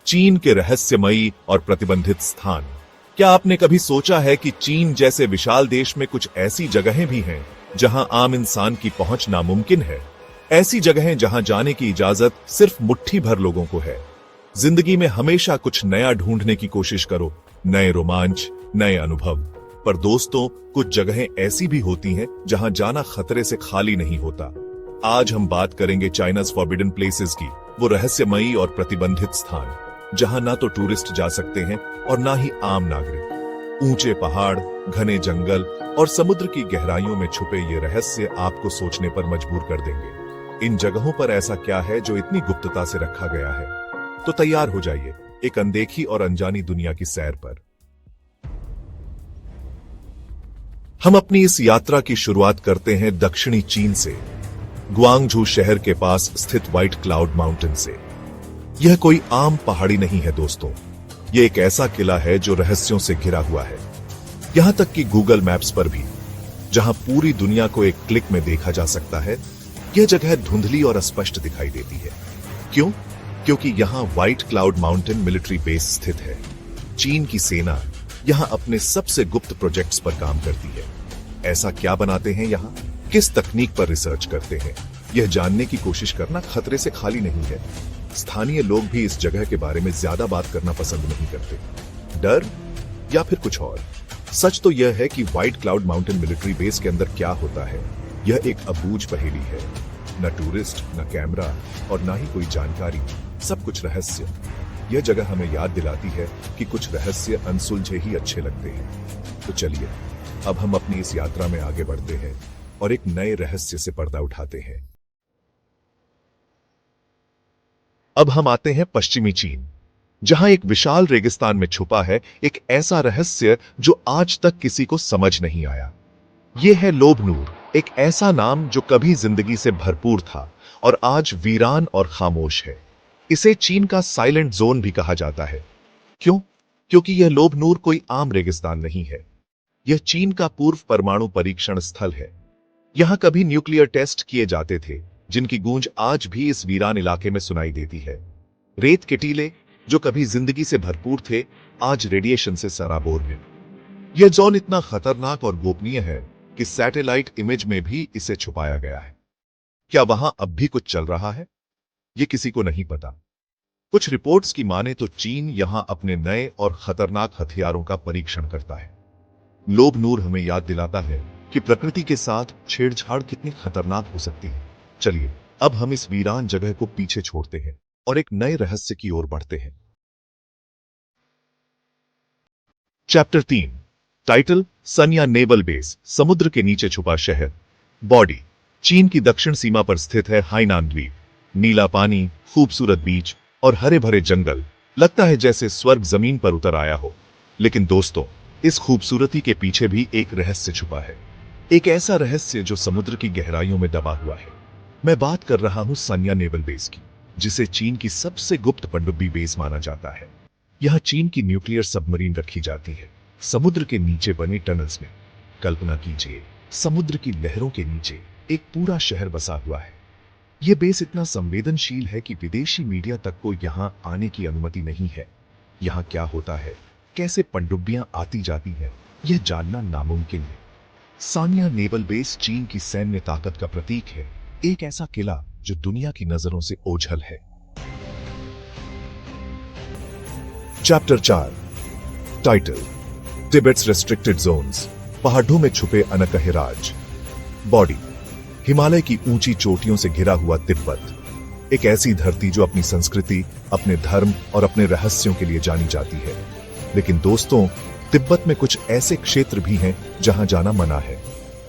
चीन के रहस्यमयी और प्रतिबंधित स्थान। क्या आपने कभी सोचा है कि चीन जैसे विशाल देश में कुछ ऐसी जगहें भी हैं जहां आम इंसान की पहुंच नामुमकिन है? ऐसी जगहें जहां जाने की इजाजत सिर्फ मुट्ठी भर लोगों को है। जिंदगी में हमेशा कुछ नया ढूंढने की कोशिश करो, नए रोमांच, नए अनुभव। पर दोस्तों, कुछ जगहें ऐसी भी होती हैं जहां जाना खतरे से खाली नहीं होता। आज हम बात करेंगे चाइनाज फॉरबिडन प्लेसेस की, वो रहस्यमयी और प्रतिबंधित स्थान जहां ना तो टूरिस्ट जा सकते हैं और ना ही आम नागरिक। ऊंचे पहाड़, घने जंगल और समुद्र की गहराइयों में छुपे ये रहस्य आपको सोचने पर मजबूर कर देंगे। इन जगहों पर ऐसा क्या है जो इतनी गुप्तता से रखा गया है? तो तैयार हो जाइए एक अनदेखी और अनजानी दुनिया की सैर पर। हम अपनी इस यात्रा की शुरुआत करते हैं दक्षिणी चीन से, ग्वांगझू शहर के पास स्थित व्हाइट क्लाउड माउंटेन से। यह कोई आम पहाड़ी नहीं है दोस्तों, यह एक ऐसा किला है जो रहस्यों से घिरा हुआ है। यहां तक कि गूगल मैप्स पर भी, जहां पूरी दुनिया को एक क्लिक में देखा जा सकता है, यह जगह धुंधली और अस्पष्ट दिखाई देती है। क्यों? क्योंकि यहां white cloud mountain military base स्थित है। चीन की सेना यहां अपने सबसे गुप्त प्रोजेक्ट्स पर काम करती है। ऐसा क्या बनाते हैं यहां, किस तकनीक पर रिसर्च करते हैं, यह जानने की कोशिश करना खतरे से खाली नहीं है। स्थानीय लोग भी इस जगह के बारे में ज्यादा बात करना पसंद नहीं करते। डर या फिर कुछ और? सच तो यह है कि white cloud mountain military base के अंदर क्या होता है, यह एक अबूझ पहेली है। न टूरिस्ट, न कैमरा और न ही कोई जानकारी, सब कुछ रहस्य। यह जगह हमें याद दिलाती है कि कुछ रहस्य अनसुलझे ही अच्छे लगते हैं। तो चलिए अब हम अपनी इस यात्रा में आगे बढ़ते हैं और एक नए रहस्य से पर्दा उठाते हैं। अब हम आते हैं पश्चिमी चीन, जहां एक विशाल रेगिस्तान में छुपा है एक ऐसा रहस्य जो आज तक किसी को समझ नहीं आया। यह है लोबनूर, एक ऐसा नाम जो कभी जिंदगी से भरपूर था और आज वीरान और खामोश है। इसे चीन का साइलेंट जोन भी कहा जाता है। क्यों? क्योंकि यह लोबनूर कोई आम रेगिस्तान नहीं है। यह चीन का पूर्व परमाणु परीक्षण स्थल है। यहां कभी न्यूक्लियर टेस्ट किए जाते थे, जिनकी गूंज आज भी इस वीरान इलाके में सुनाई देती है। रेत के टीले जो कभी जिंदगी से भरपूर थे, आज रेडिएशन से सराबोर हैं। यह जोन इतना खतरनाक और गोपनीय है कि सैटेलाइट इमेज में भी इसे छुपाया गया है। क्या वहां अब भी कुछ चल रहा है? यह किसी को नहीं पता। कुछ रिपोर्ट्स की माने तो चीन यहां अपने नए और खतरनाक हथियारों का परीक्षण करता है। लोबनूर हमें याद दिलाता है कि प्रकृति के साथ छेड़छाड़ कितनी खतरनाक हो सकती है। चलिए अब हम इस वीरान जगह को पीछे छोड़ते हैं और एक नए रहस्य की ओर बढ़ते हैं। चैप्टर 3, टाइटल सन्या नेवल बेस, समुद्र के नीचे छुपा शहर। बॉडी चीन की दक्षिण सीमा पर स्थित है हाइनान द्वीप। नीला पानी, खूबसूरत बीच और हरे भरे जंगल, लगता है जैसे स्वर्ग जमीन पर उतर आया हो। लेकिन दोस्तों, इस खूबसूरती के पीछे भी एक रहस्य छुपा है। एक ऐसा रहस्य जो समुद्र की गहराइयों में दबा हुआ है। मैं बात कर रहा हूं सन्या नेवल बेस की, जिसे चीन की सबसे गुप्त पनडुब्बी बेस माना जाता है। यह चीन की न्यूक्लियर सबमरीन रखी जाती है, समुद्र के नीचे बने टनल्स में। कल्पना कीजिए, समुद्र की लहरों के नीचे एक पूरा शहर बसा हुआ है। यह बेस इतना संवेदनशील है कि विदेशी मीडिया तक को यहां आने की अनुमति नहीं है। यहां क्या होता है, कैसे पनडुब्बियां आती जाती है, यह जानना नामुमकिन है। सान्या नेवल बेस चीन की सैन्य ताकत का प्रतीक है, एक ऐसा किला जो दुनिया की नजरों से ओझल है। चैप्टर 4, टाइटल तिब्बत्स रेस्ट्रिक्टेड जोन्स, पहाड़ों में छुपे अनकहे राज। बॉडी हिमालय की ऊंची चोटियों से घिरा हुआ तिब्बत, एक ऐसी धरती जो अपनी संस्कृति, अपने धर्म और अपने रहस्यों के लिए जानी जाती है। लेकिन दोस्तों, तिब्बत में कुछ ऐसे क्षेत्र भी हैं जहां जाना मना है,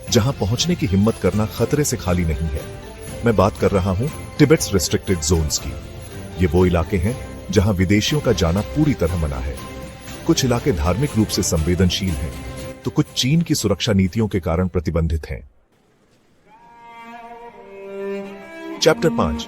जहां पहुंचने की हिम्मत करना खतरे से खाली नहीं है। मैं बात कर रहा हूं तिब्बत्स रेस्ट्रिक्टेड जोन्स की। ये वो इलाके हैं जहां विदेशियों का जाना पूरी तरह मना है। कुछ इलाके धार्मिक रूप से संवेदनशील हैं, तो कुछ चीन की सुरक्षा नीतियों के कारण प्रतिबंधित हैं। Chapter 5,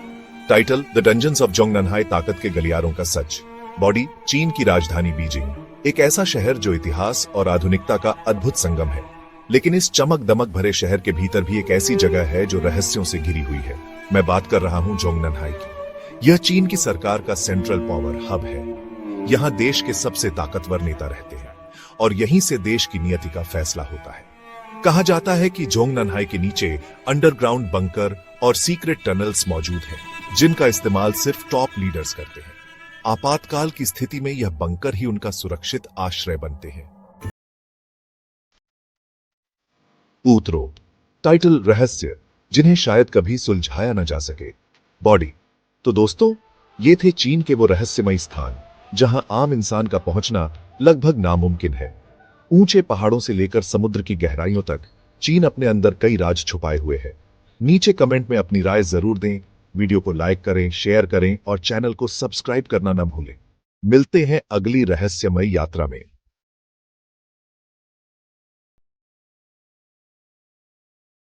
title the dungeons of जोंगनहाई, ताकत के गलियारों का सच। बॉडी चीन की राजधानी बीजिंग, एक ऐसा शहर जो इतिहास और आधुनिकता का अद्भुत संगम है। लेकिन इस चमक दमक भरे शहर के भीतर भी एक ऐसी जगह है जो रहस्यों से घिरी हुई है। मैं बात कर रहा हूं जोंगनहाई की। यह चीन की सरकार का सेंट्रल पावर हब है। यहां देश के सबसे ताकतवर नेता रहते हैं और यहीं से देश की नियति का फैसला होता है। कहा जाता है कि जोंगननहाई के नीचे अंडरग्राउंड बंकर और सीक्रेट टनल्स मौजूद हैं, जिनका इस्तेमाल सिर्फ टॉप लीडर्स करते हैं। आपातकाल की स्थिति में यह बंकर ही उनका सुरक्षित आश्रय बनते हैं। पूत्रो टाइटल रहस्य, जिन्हें शायद कभी सुलझाया न जा सके। बॉडी। तो दोस्तों, ये थे चीन के वो रहस्यमय स्थान जहां आम इंसान का पहुंचना लगभग नामुमकिन है। ऊंचे पहाड़ों से लेकर समुद्र की गहराइयों तक चीन अपने अंदर कई राज छुपाए हुए है। नीचे कमेंट में अपनी राय जरूर दें, वीडियो को लाइक करें, शेयर करें और चैनल को सब्सक्राइब करना न भूलें। मिलते हैं अगली रहस्यमय यात्रा में।